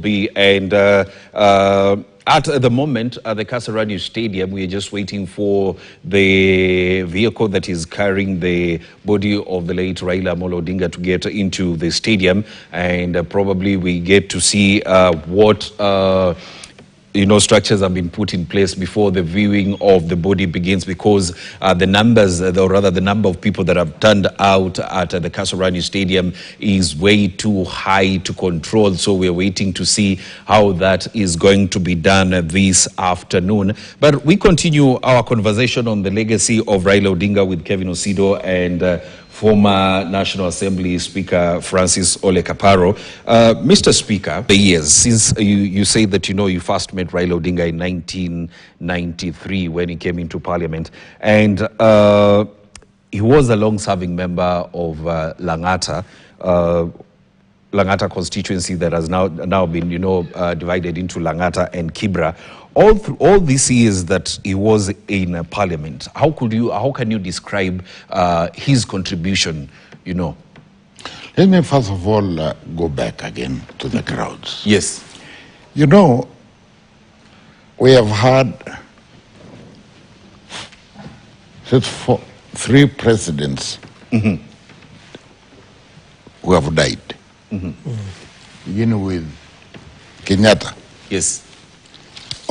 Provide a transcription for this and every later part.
At the moment, at the Kasarani Stadium, we are just waiting for the vehicle that is carrying the body of the late Raila Odinga to get into the stadium, and probably we get to see what structures have been put in place before the viewing of the body begins, because the numbers, or rather the number of people that have turned out at the Kasarani Stadium is way too high to control. So we're waiting to see how that is going to be done this afternoon. But we continue our conversation on the legacy of Raila Odinga with Kevin Osido and former National Assembly Speaker Francis Ole Kaparo. Mr. Speaker, the years since you say that you first met Raila Odinga in 1993 when he came into Parliament, and he was a long-serving member of Langata constituency that has now been divided into Langata and Kibra. All these years that he was in Parliament, how can you describe his contribution? Let me first of all go back again to the crowds. Yes. We have had three presidents who have died. Beginning with Kenyatta. Yes.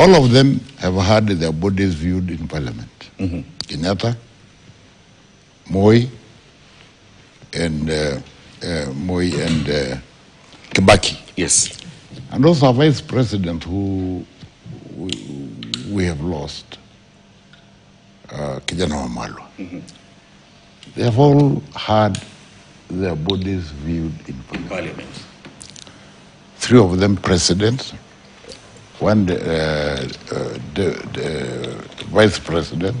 All of them have had their bodies viewed in Parliament. Kenyatta, Moi, and Kibaki. Yes. And also a vice president who we have lost, Kijana Wamalwa. They have all had their bodies viewed in Parliament. Three of them presidents, one the vice president,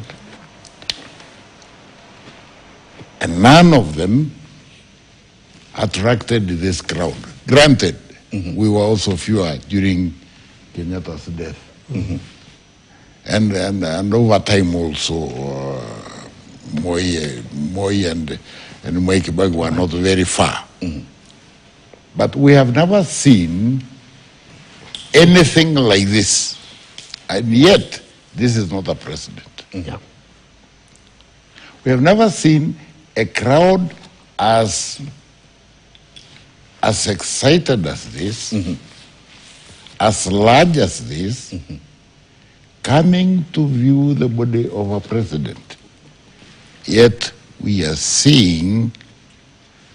and none of them attracted this crowd. Granted, we were also fewer during Kenyatta's death. And over time also, Moi and Mwai Kibaki were not very far. But we have never seen anything like this. And yet, this is not a precedent. Yeah. We have never seen a crowd as excited as this, as large as this, coming to view the body of a president. Yet, we are seeing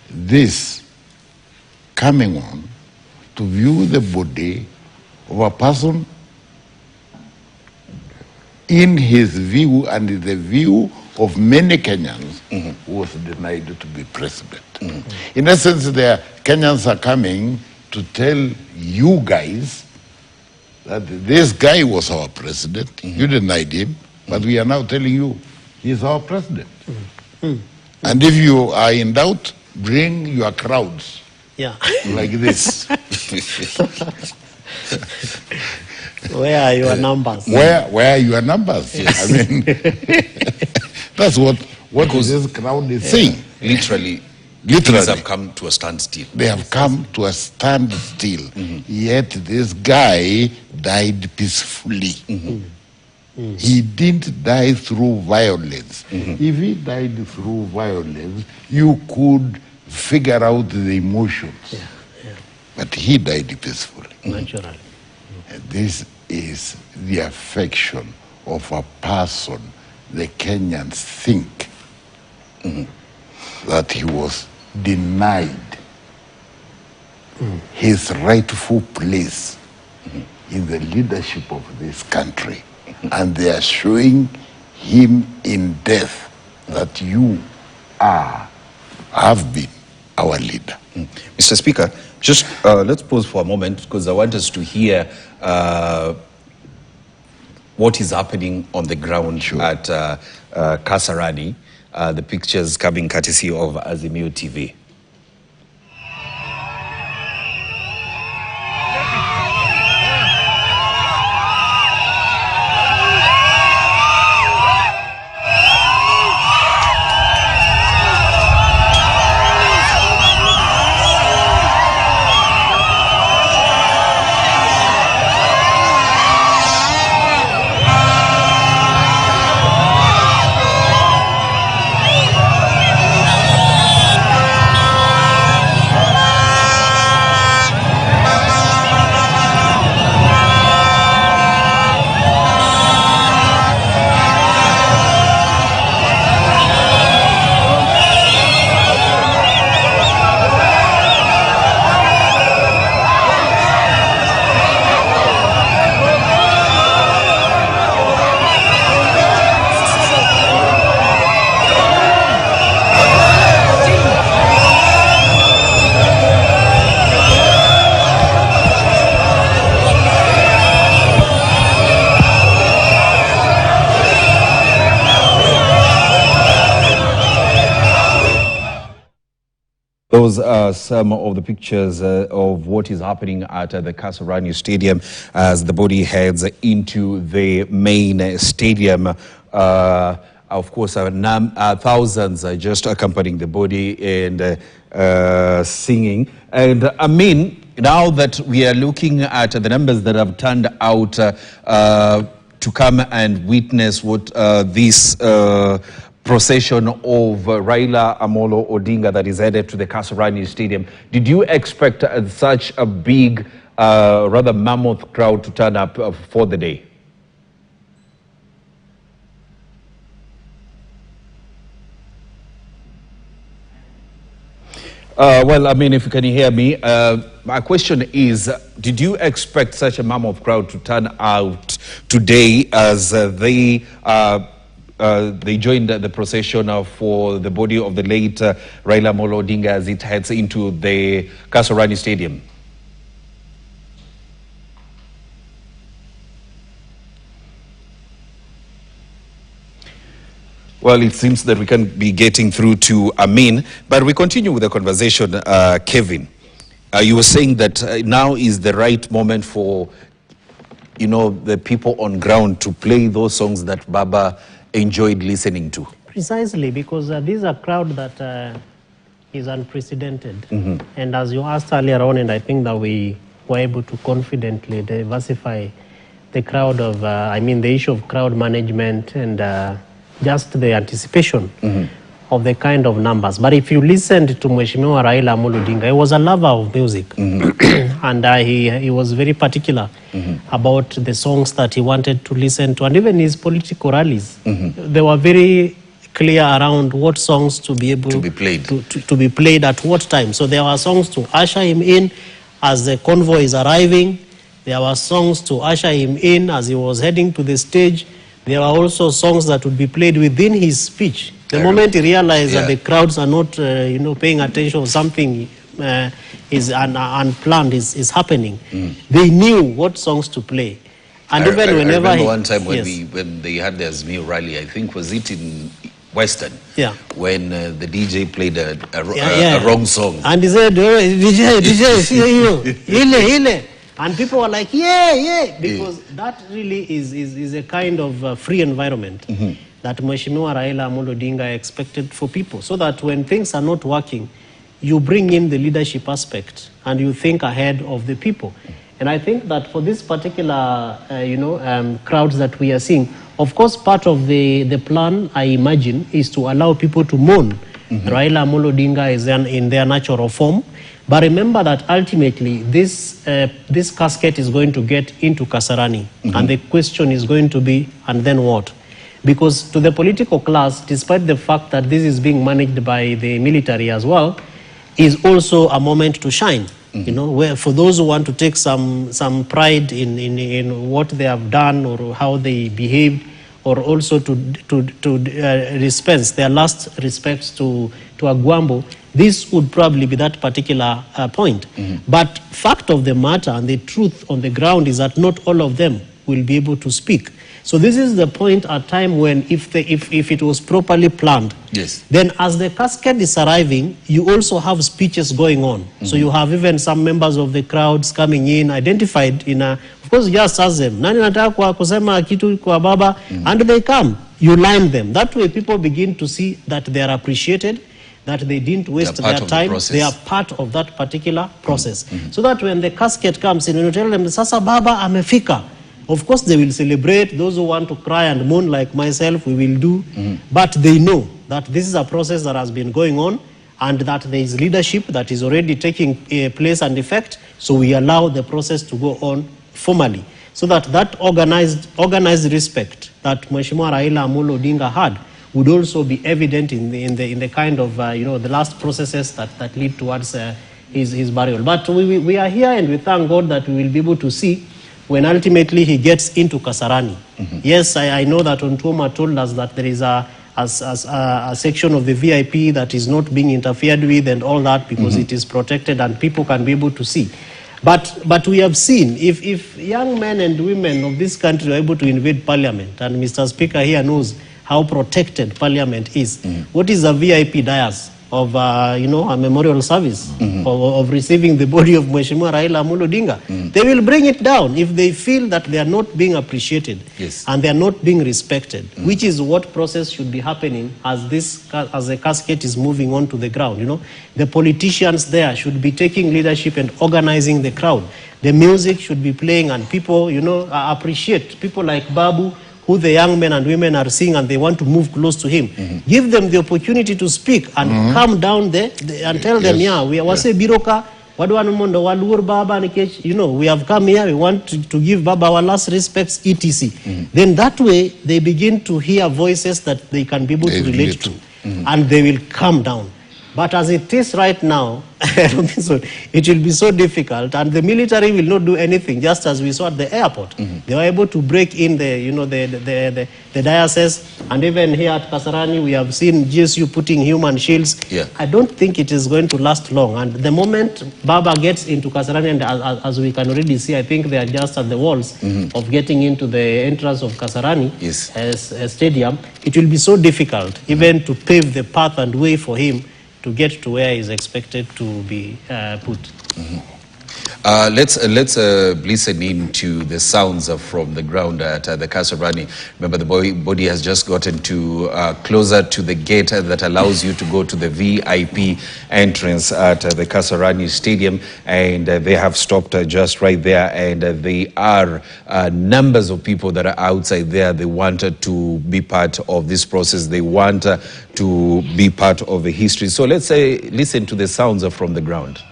this coming on to view the body of a person in his view and in the view of many Kenyans who was denied to be president. In essence, the Kenyans are coming to tell you guys that this guy was our president. You denied him, but we are now telling you he's our president. And if you are in doubt, bring your crowds. Yeah. Like this. Where are your numbers? Where are your numbers? Yes. I mean, that's what this crowd is saying. Literally, things have come to a standstill. They have come to a standstill. Yet this guy died peacefully. He didn't die through violence. If he died through violence, you could figure out the emotions. But he died peacefully. Naturally. And this is the affection of a person the Kenyans think that he was denied his rightful place in the leadership of this country. And they are showing him in death that you have been our leader. Mr. Speaker, just let's pause for a moment, because I want us to hear what is happening on the ground at Kasarani. The pictures coming courtesy of Azimio TV. those are some of the pictures of what is happening at the Kasarani Stadium as the body heads into the main stadium. Of course, thousands are just accompanying the body and singing. And I mean, now that we are looking at the numbers that have turned out to come and witness what this procession of Raila Amolo Odinga that is headed to the Kasarani Stadium, did you expect such a big, rather mammoth crowd to turn up for the day? Well, I mean, if you can hear me, my question is, did you expect such a mammoth crowd to turn out today as they joined the procession for the body of the late Raila Amolo Odinga as it heads into the Kasarani Stadium? Well, it seems that we can be getting through to Amin, but we continue with the conversation. Kevin, you were saying that now is the right moment for, you know, the people on ground to play those songs that Baba enjoyed listening to. Precisely, because this is a crowd that is unprecedented. And as you asked earlier on, and I think that we were able to confidently diversify the crowd of, the issue of crowd management and just the anticipation of the kind of numbers. But if you listened to Mheshimiwa Raila Amolo Odinga, he was a lover of music. And he was very particular about the songs that he wanted to listen to. And even his political rallies, they were very clear around what songs to be able to be played, to be played at what time. So there were songs to usher him in as the convoy is arriving. There were songs to usher him in as he was heading to the stage. There are also songs that would be played within his speech. The moment he realized that the crowds are not, paying attention, or something is unplanned is happening, they knew what songs to play. And even whenever I remember one time when they had their new rally, I think was it in Western, when the DJ played a wrong song. And he said, DJ, see you, ile. And people were like, yeah, because that really is a kind of free environment that Mheshimiwa Raila Amolo Odinga expected for people, so that when things are not working, you bring in the leadership aspect and you think ahead of the people. And I think that for this particular, crowds that we are seeing, of course, part of the plan, I imagine, is to allow people to mourn Raila Amolo Odinga is in their natural form. But remember that ultimately this casket is going to get into Kasarani. And the question is going to be, and then what? Because to the political class, despite the fact that this is being managed by the military as well, is also a moment to shine. Where for those who want to take some pride in what they have done or how they behaved, or also to dispense their last respects to Agwambo, this would probably be that particular point. But fact of the matter and the truth on the ground is that not all of them will be able to speak. So this is the point at time when if it was properly planned, then as the casket is arriving, you also have speeches going on. So you have even some members of the crowds coming in, identified in a, of course, just ask them, nani nataka kusema kitu kwa baba, and they come, you line them. That way people begin to see that they are appreciated, that they didn't waste their time, they are part of that particular process. So that when the casket comes in, you tell them, sasa baba amefika. Of course, they will celebrate. Those who want to cry and mourn like myself, we will do. But they know that this is a process that has been going on and that there is leadership that is already taking place and effect. So we allow the process to go on formally. So that organized respect that Mheshimiwa Raila Amolo Odinga had would also be evident in the kind of, the last processes that lead towards his burial. But we are here and we thank God that we will be able to see when ultimately he gets into Kasarani. Yes, I know that Ontuoma told us that there is a section of the VIP that is not being interfered with and all that because it is protected and people can be able to see. But we have seen, if young men and women of this country are able to invade parliament, and Mr. Speaker here knows how protected parliament is, what is a VIP dais you know, a memorial service of receiving the body of Mheshimiwa Raila Odinga. They will bring it down if they feel that they are not being appreciated and they are not being respected, which is what process should be happening as the casket is moving on to the ground. You know, the politicians there should be taking leadership and organizing the crowd. The music should be playing and people, you know, appreciate people like Babu, who the young men and women are seeing and they want to move close to him. Give them the opportunity to speak and come down there and tell them, yeah, we are biroka, you know, we have come here, we want to give Baba our last respects, etc. Then that way, they begin to hear voices that they can be able to relate to, and they will come down. But as it is right now, it will be so difficult, and the military will not do anything. Just as we saw at the airport, they were able to break in the, you know, the diocese, and even here at Kasarani, we have seen GSU putting human shields. I don't think it is going to last long. And the moment Baba gets into Kasarani, and as we can already see, I think they are just at the walls of getting into the entrance of Kasarani stadium. It will be so difficult, even to pave the path and way for him to get to where he's expected to be put. Let's listen in to the sounds from the ground at the Kasarani. Remember, the body has just gotten to closer to the gate that allows you to go to the VIP entrance at the Kasarani Stadium, and they have stopped just right there, and there are numbers of people that are outside there. They wanted to be part of this process. They want to be part of the history. So let's listen to the sounds from the ground.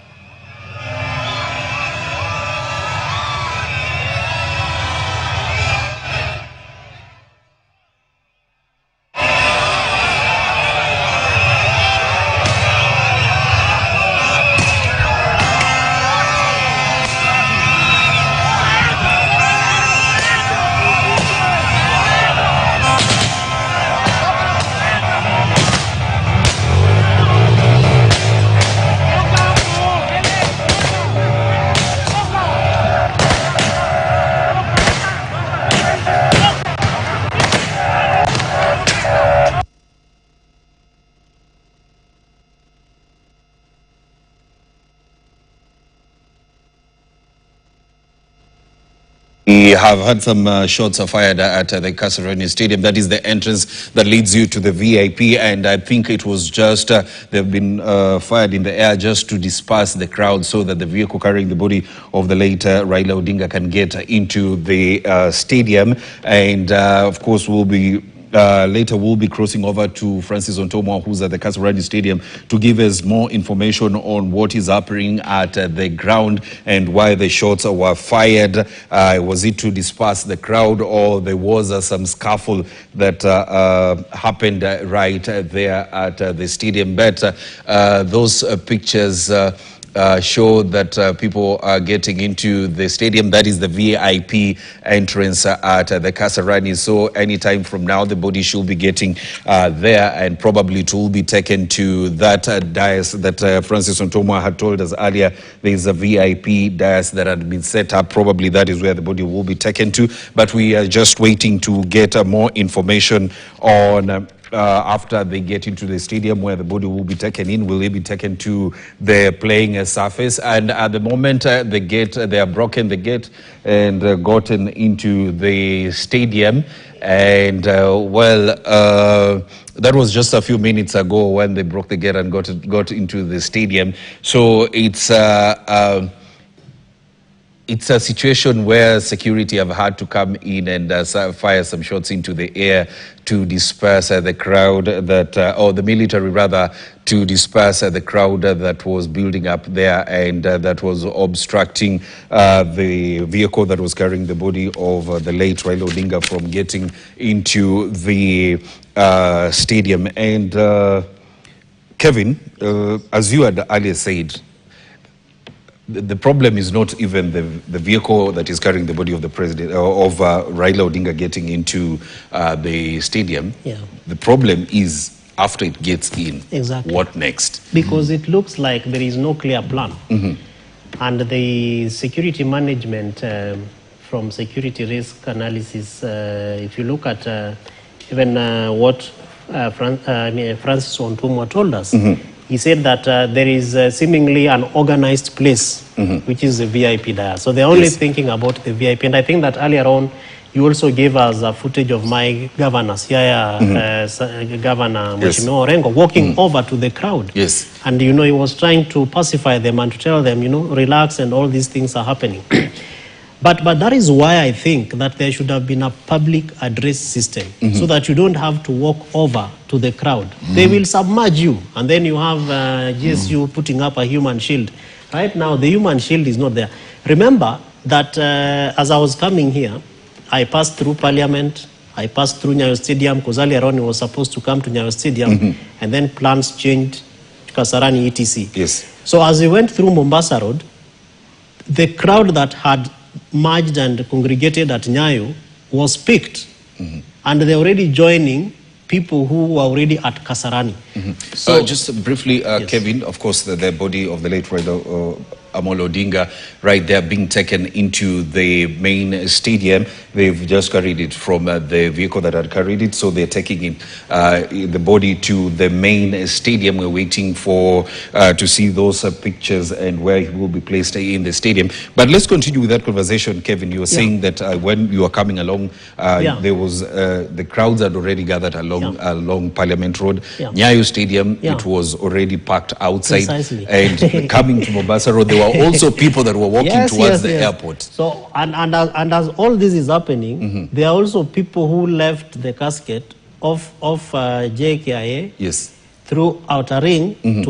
We have had some shots fired at the Kasarani Stadium. That is the entrance that leads you to the VIP, and I think it was just, they've been fired in the air just to disperse the crowd so that the vehicle carrying the body of the late Raila Odinga can get into the stadium. And of course, later we'll be crossing over to Francis Ontomwa, who's at the Kasarani Stadium, to give us more information on what is happening at the ground and why the shots were fired. Was it to disperse the crowd, or there was some scuffle that happened right there at the stadium? But those pictures show that people are getting into the stadium. That is the VIP entrance at the Kasarani. So anytime from now, the body should be getting there, and probably it will be taken to that dais that Francis Ontomwa had told us earlier. There is a VIP dais that had been set up. Probably that is where the body will be taken to. But we are just waiting to get more information on after they get into the stadium where the body will be taken in. Will it be taken to the playing surface? And at the moment, the gate, they have broken the gate and gotten into the stadium. And that was just a few minutes ago when they broke the gate and got into the stadium. So it's a situation where security have had to come in and fire some shots into the air to disperse the crowd or the military rather, to disperse the crowd that was building up there and that was obstructing the vehicle that was carrying the body of the late Raila Odinga from getting into the stadium. And Kevin, as you had earlier said, the problem is not even the vehicle that is carrying the body of the president, of Raila Odinga, getting into the stadium. Yeah. The problem is after it gets in, exactly. What next? Because it looks like there is no clear plan. And the security management from security risk analysis, if you look at even what Francis Ontomwa told us, he said that there is seemingly an organized place, which is the VIP there. So they're only thinking about the VIP. And I think that earlier on, you also gave us footage of my governor, Governor Mheshimiwa Orengo, walking over to the crowd. Yes. And, you know, he was trying to pacify them and to tell them, you know, relax and all these things are happening. But that is why I think that there should have been a public address system so that you don't have to walk over to the crowd. They will submerge you, and then you have GSU putting up a human shield. Right now, the human shield is not there. Remember that as I was coming here, I passed through Parliament, I passed through Nyayo Stadium, because earlier on he was supposed to come to Nyayo Stadium, and then plans changed to Kasarani ETC. Yes. So as we went through Mombasa Road, the crowd that had merged and congregated at Nyayo was picked, and they're already joining people who were already at Kasarani. So just briefly, Kevin, of course, the body of the late Raila Odinga, right there, being taken into the main stadium. They've just carried it from the vehicle that had carried it, so they're taking it, the body to the main stadium. We're waiting for to see those pictures and where he will be placed in the stadium. But let's continue with that conversation, Kevin. You were saying that when you were coming along, there was the crowds had already gathered along Parliament Road. Nyayo Stadium, it was already packed outside. Precisely. And coming to Mombasa Road, there were also people that were walking towards the airport. So, and as all this is happening, there are also people who left the casket of JKIA through Outer Ring to